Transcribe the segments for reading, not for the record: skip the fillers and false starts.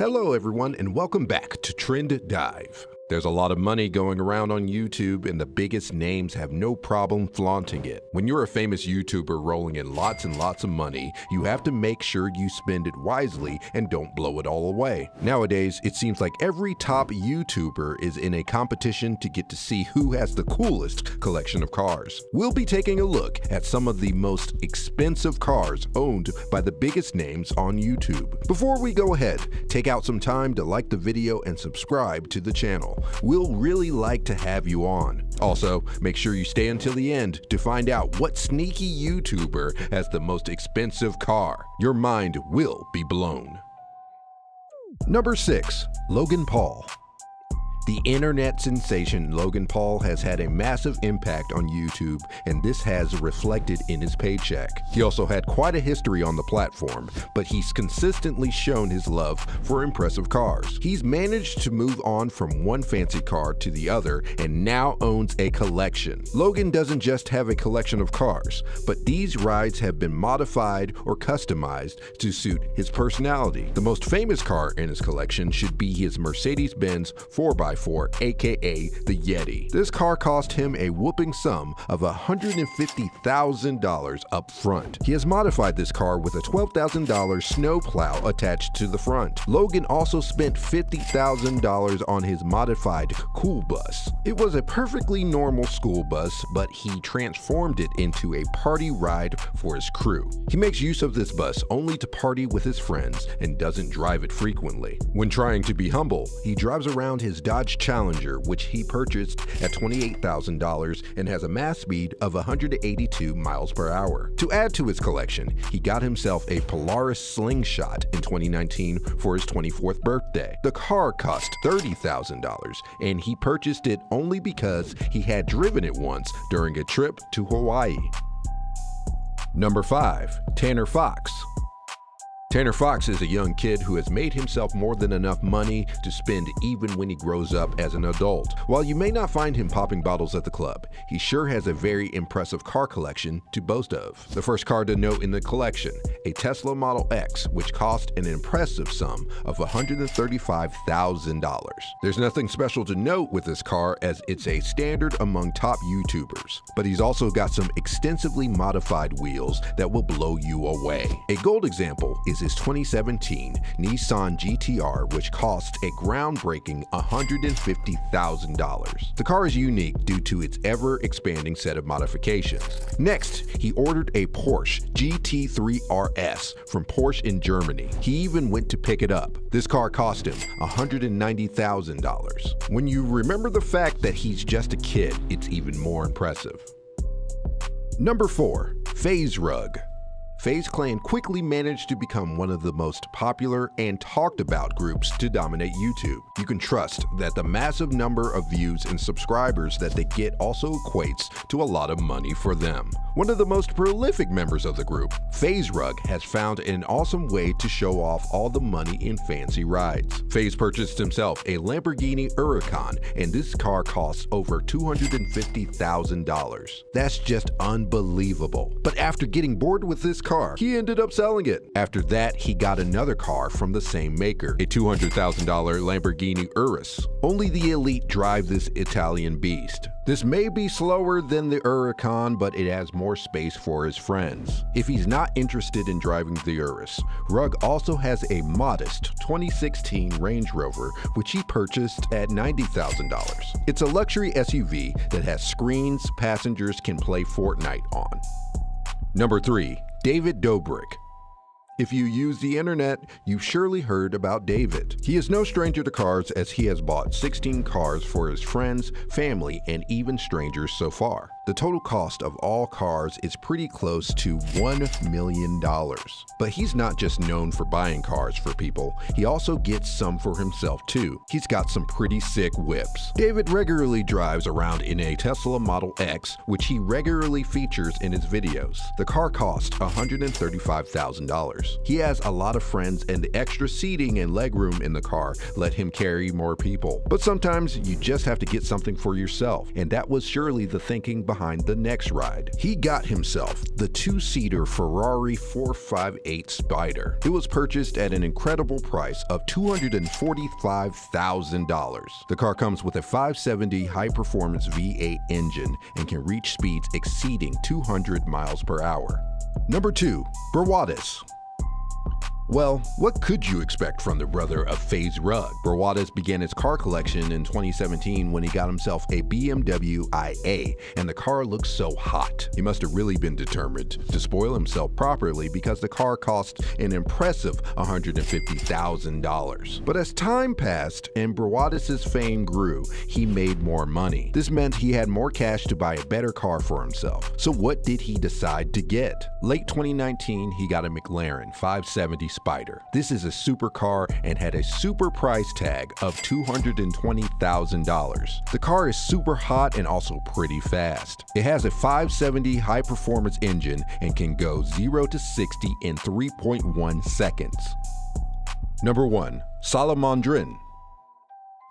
Hello everyone and welcome back to Trend Dive. There's a lot of money going around on YouTube and the biggest names have no problem flaunting it. When you're a famous YouTuber rolling in lots and lots of money, you have to make sure you spend it wisely and don't blow it all away. Nowadays, it seems like every top YouTuber is in a competition to get to see who has the coolest collection of cars. We'll be taking a look at some of the most expensive cars owned by the biggest names on YouTube. Before we go ahead, take out some time to like the video and subscribe to the channel. We'll really like to have you on. Also, make sure you stay until the end to find out what sneaky YouTuber has the most expensive car. Your mind will be blown. Number 6. Logan Paul. The internet sensation Logan Paul has had a massive impact on YouTube, and this has reflected in his paycheck. He also had quite a history on the platform, but he's consistently shown his love for impressive cars. He's managed to move on from one fancy car to the other and now owns a collection. Logan doesn't just have a collection of cars, but these rides have been modified or customized to suit his personality. The most famous car in his collection should be his Mercedes-Benz 4x4, aka the Yeti. This car cost him a whooping sum of $150,000 up front. He has modified this car with a $12,000 snowplow attached to the front. Logan also spent $50,000 on his modified cool bus. It was a perfectly normal school bus, but he transformed it into a party ride for his crew. He makes use of this bus only to party with his friends and doesn't drive it frequently. When trying to be humble, he drives around his Dodge Challenger, which he purchased at $28,000 and has a max speed of 182 miles per hour. To add to his collection, he got himself a Polaris Slingshot in 2019 for his 24th birthday. The car cost $30,000 and he purchased it only because he had driven it once during a trip to Hawaii. Number 5. Tanner Fox. Tanner Fox is a young kid who has made himself more than enough money to spend even when he grows up as an adult. While you may not find him popping bottles at the club, he sure has a very impressive car collection to boast of. The first car to note in the collection, a Tesla Model X, which cost an impressive sum of $135,000. There's nothing special to note with this car as it's a standard among top YouTubers, but he's also got some extensively modified wheels that will blow you away. A gold example is his 2017 Nissan GTR, which cost a groundbreaking $150,000. The car is unique due to its ever-expanding set of modifications. Next, he ordered a Porsche GT3 RS from Porsche in Germany. He even went to pick it up. This car cost him $190,000. When you remember the fact that he's just a kid, it's even more impressive. Number 4. FaZe Rug. FaZe Clan quickly managed to become one of the most popular and talked about groups to dominate YouTube. You can trust that the massive number of views and subscribers that they get also equates to a lot of money for them. One of the most prolific members of the group, FaZe Rug, has found an awesome way to show off all the money in fancy rides. FaZe purchased himself a Lamborghini Huracan, and this car costs over $250,000. That's just unbelievable. But after getting bored with this car, he ended up selling it. After that, he got another car from the same maker, a $200,000 Lamborghini Urus. Only the elite drive this Italian beast. This may be slower than the Huracan, but it has more space for his friends. If he's not interested in driving the Urus, Rug also has a modest 2016 Range Rover, which he purchased at $90,000. It's a luxury SUV that has screens passengers can play Fortnite on. Number 3. David Dobrik. If you use the internet, you've surely heard about David. He is no stranger to cars as he has bought 16 cars for his friends, family, and even strangers so far. The total cost of all cars is pretty close to $1 million. But he's not just known for buying cars for people, he also gets some for himself too. He's got some pretty sick whips. David regularly drives around in a Tesla Model X, which he regularly features in his videos. The car cost $135,000. He has a lot of friends, and the extra seating and legroom in the car let him carry more people. But sometimes you just have to get something for yourself, and that was surely the thinking behind the next ride. He got himself the two-seater Ferrari 458 Spider. It was purchased at an incredible price of $245,000. The car comes with a 570 high-performance V8 engine and can reach speeds exceeding 200 miles per hour. Number 2. Brawadis. Well, what could you expect from the brother of FaZe Rug? Brawadis began his car collection in 2017 when he got himself a BMW iA, and the car looks so hot. He must have really been determined to spoil himself properly because the car cost an impressive $150,000. But as time passed and Brawadis' fame grew, he made more money. This meant he had more cash to buy a better car for himself. So what did he decide to get? Late 2019, he got a McLaren 570 Spider. This is a supercar and had a super price tag of $220,000. The car is super hot and also pretty fast. It has a 570 high-performance engine and can go 0 to 60 in 3.1 seconds. Number 1. Salomondrin.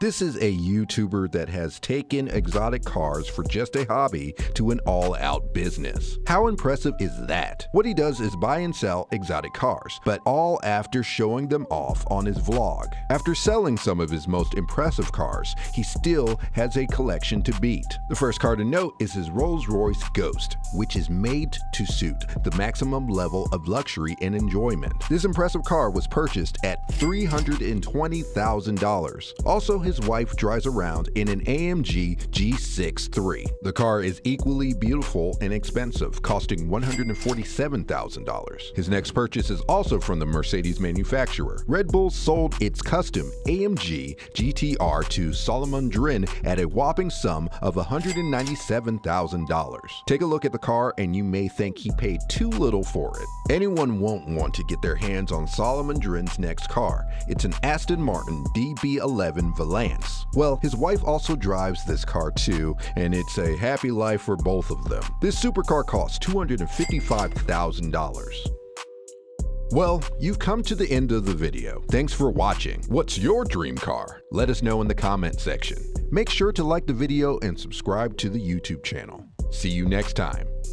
This is a YouTuber that has taken exotic cars for just a hobby to an all-out business. How impressive is that? What he does is buy and sell exotic cars, but all after showing them off on his vlog. After selling some of his most impressive cars, he still has a collection to beat. The first car to note is his Rolls-Royce Ghost, which is made to suit the maximum level of luxury and enjoyment. This impressive car was purchased at $320,000. Also, his wife drives around in an AMG G63. The car is equally beautiful and expensive, costing $147,000. His next purchase is also from the Mercedes manufacturer. Red Bull sold its custom AMG GTR to Salomondrin at a whopping sum of $197,000. Take a look at the car and you may think he paid too little for it. Anyone won't want to get their hands on Salomondrin's next car. It's an Aston Martin DB11 Valance. Well, his wife also drives this car too, and it's a happy life for both of them. This supercar costs $255,000. Well, you've come to the end of the video. Thanks for watching. What's your dream car? Let us know in the comment section. Make sure to like the video and subscribe to the YouTube channel. See you next time.